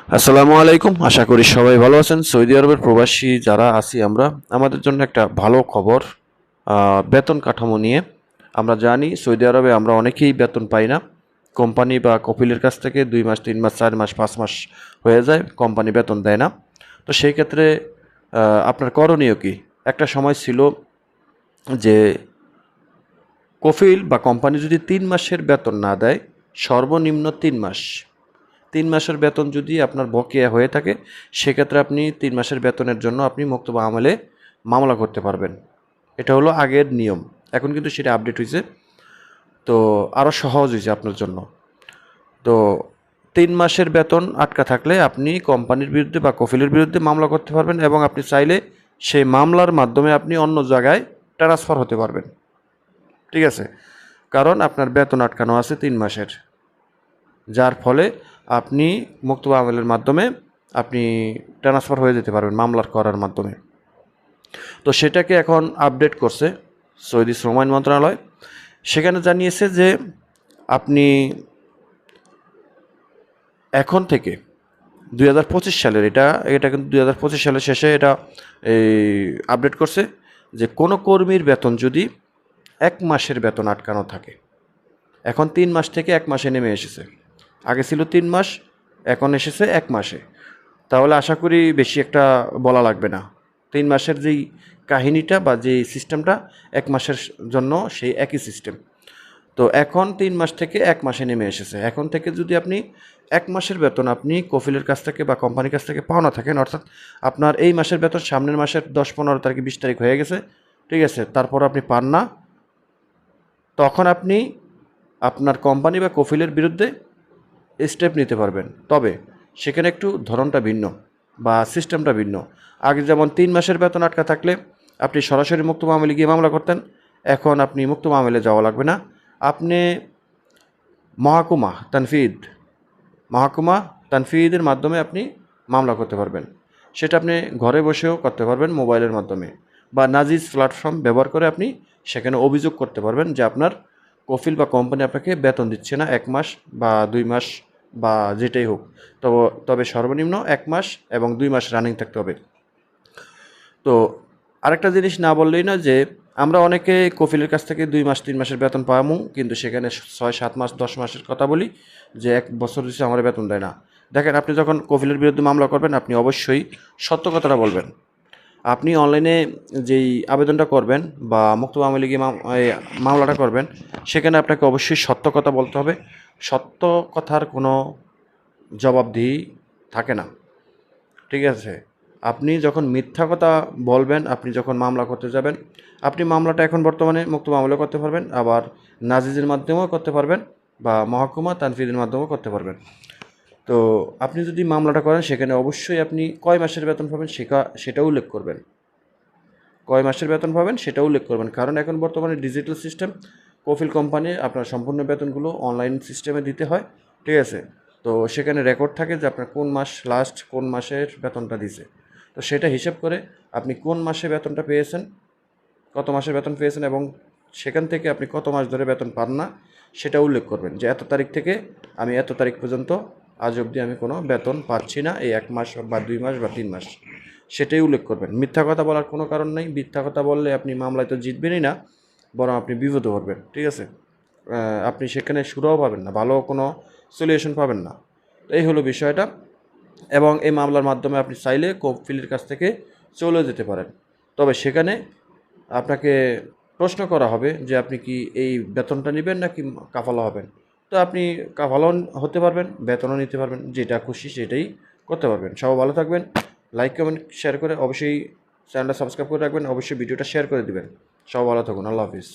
আসসালামু আলাইকুম। আশা করি সবাই ভালো আছেন। সৌদি আরবের প্রবাসী যারা আছি আমরা, আমাদের জন্য একটা ভালো খবর বেতন কাঠামো নিয়ে। আমরা জানি সৌদি আরবে আমরা অনেকেই বেতন পাই না। কোম্পানি বা কফিলের কাছ থেকে ২ মাস, ৩ মাস, ৪ মাস, ৫ মাস হয়ে যায়, কোম্পানি বেতন দেয় না। তো সেই ক্ষেত্রে আপনার করণীয় কী? একটা সময় ছিল যে কফিল বা কোম্পানি যদি ৩ মাসের বেতন না দেয়, সর্বনিম্ন ৩ মাস ৩ মাসের বেতন যদি আপনার বকেয়া হয়ে থাকে, সেক্ষেত্রে আপনি ৩ মাসের বেতনের জন্য আপনি মক্তবা আমলে মামলা করতে পারবেন। এটা হলো আগের নিয়ম। এখন কিন্তু সেটা আপডেট হইছে। তো আরও সহজ হইছে আপনার জন্য। তো ৩ মাসের বেতন আটকা থাকলে আপনি কোম্পানির বিরুদ্ধে বা কফিলের বিরুদ্ধে মামলা করতে পারবেন এবং আপনি চাইলে সেই মামলার মাধ্যমে আপনি অন্য জায়গায় ট্রান্সফার হতে পারবেন। ঠিক আছে? কারণ আপনার বেতন আটকানো আছে ৩ মাসের। যার ফলে আপনি মুক্তবা আমলের মাধ্যমে আপনি ট্রান্সফার হয়ে যেতে পারবেন মামলার করার মাধ্যমে। তো সেটাকে এখন আপডেট করছে সৌদি শ্রম আইন মন্ত্রণালয়। সেখানে জানিয়েছে যে আপনি এখন থেকে ২০২৫ সালের এটা কিন্তু ২০২৫ সালের শেষে এটা এই আপডেট করছে যে কোনো কর্মীর বেতন যদি ১ মাসের বেতন আটকানো থাকে, এখন ৩ মাস থেকে ১ মাসে নেমে এসেছে। আগে ছিল ৩ মাস, এখন এসেছে ১ মাসে। তাহলে আশা করি বেশি একটা বলা লাগবে না। ৩ মাসের যেই কাহিনীটা বা যেই সিস্টেমটা ১ মাসের জন্য সেই একই সিস্টেম। তো এখন ৩ মাস থেকে ১ মাসে নেমে এসেছে। এখন থেকে যদি আপনি ১ মাসের বেতন আপনি কফিলের কাছ থেকে বা কোম্পানির কাছ থেকে পাওনা থাকেন, অর্থাৎ আপনার এই মাসের বেতন সামনের মাসের ১০-১৫ তারিখ ২০ তারিখ হয়ে গেছে, ঠিক আছে? তারপর আপনি পান না, তখন আপনি আপনার কোম্পানি বা কফিলের বিরুদ্ধে স্টেপ নিতে পারবেন। তবে সেখানে একটু ধরনটা ভিন্ন বা সিস্টেমটা ভিন্ন। আগে যেমন ৩ মাসের বেতন আটকা থাকলে আপনি সরাসরি মুক্ত মামলে গিয়ে মামলা করতেন। এখন আপনি মুক্ত মামলে যাওয়া লাগবে না। আপনি মহাকুমা তানফিদ মহাকুমা তানফিদের মাধ্যমে আপনি মামলা করতে পারবেন। সেটা আপনি ঘরে বসেও করতে পারবেন মোবাইলের মাধ্যমে, বা নাজিজ প্ল্যাটফর্ম ব্যবহার করে আপনি সেখানে অভিযোগ করতে পারবেন যে আপনার কফিল বা কোম্পানি আপনাকে বেতন দিচ্ছে না ১ মাস বা ২ মাস বা যেটাই হোক। তবে সর্বনিম্ন ১ মাস এবং ২ মাস রানিং থাকতে হবে। তো আরেকটা জিনিস না বললেই না যে আমরা অনেকে কফিলের কাছ থেকে ২ মাস ৩ মাসের বেতন পামু, কিন্তু সেখানে ৬-৭ মাস ১০ মাসের কথা বলি যে ১ বছর হইছে আমার বেতন দেয় না। দেখেন, আপনি যখন কফিলের বিরুদ্ধে মামলা করবেন আপনি অবশ্যই সত্য কথাটা বলবেন। আপনি অনলাইনে যেই আবেদনটা করবেন বা মুক্তবা আমলে গিয়ে মামলাটা করবেন, সেখানে আপনাকে অবশ্যই সত্য কথা বলতে হবে। সত্য কথার কোনো জবাবদিহি থাকে না। ঠিক আছে? আপনি যখন মিথ্যা কথা বলবেন, আপনি যখন মামলা করতে যাবেন, আপনি মামলাটা এখন বর্তমানে মুক্ত মামলাও করতে পারবেন, আবার নাজিজের মাধ্যমেও করতে পারবেন বা মহকুমা তানফিদের মাধ্যমেও করতে পারবেন। তো আপনি যদি মামলাটা করেন সেখানে অবশ্যই আপনি কয় মাসের বেতন পাবেন সেটাও উল্লেখ করবেন। কয় মাসের বেতন পাবেন সেটাও উল্লেখ করবেন। কারণ এখন বর্তমানে ডিজিটাল সিস্টেম, কফিল কোম্পানি আপনার সম্পূর্ণ বেতনগুলো অনলাইন সিস্টেমে দিতে হয়। ঠিক আছে? তো সেখানে রেকর্ড থাকে যে আপনার কোন মাস লাস্ট কোন মাসের বেতনটা দিছে। তো সেটা হিসাব করে আপনি কোন মাসে বেতনটা পেয়েছেন, কত মাসের বেতন পেয়েছেন এবং সেখান থেকে আপনি কত মাস ধরে বেতন পান না সেটা উল্লেখ করবেন যে এত তারিখ থেকে আমি এত তারিখ পর্যন্ত আজ অবধি আমি কোনো বেতন পাচ্ছি না, এই ১ মাস বা ২ মাস বা ৩ মাস। সেটাই উল্লেখ করবেন। মিথ্যা কথা বলার কোনো কারণ নেই। মিথ্যা কথা বললে আপনি মামলায় তো জিতবেনই না, বরং আপনি বিপদে পড়বেন। ঠিক আছে? আপনি সেখানে সুরাও পাবেন না, ভালো কোনো সলিউশন পাবেন না। তো এই হলো বিষয়টা। এবং এই মামলার মাধ্যমে আপনি চাইলে কফিলের কাছ থেকে চলে যেতে পারেন। তবে সেখানে আপনাকে প্রশ্ন করা হবে যে আপনি কি এই বেতনটা নিবেন নাকি কাফালা হবেন। তো আপনি কাফালাও হতে পারবেন, বেতনও নিতে পারবেন, যেটা খুশি সেটাই করতে পারবেন। সবাই ভালো থাকবেন। লাইক কমেন্ট শেয়ার করে অবশ্যই চ্যানেলটা সাবস্ক্রাইব করে রাখবেন, অবশ্যই ভিডিওটা শেয়ার করে দিবেন। সবাই ভালো থাকুন। আল্লাহ হাফিজ।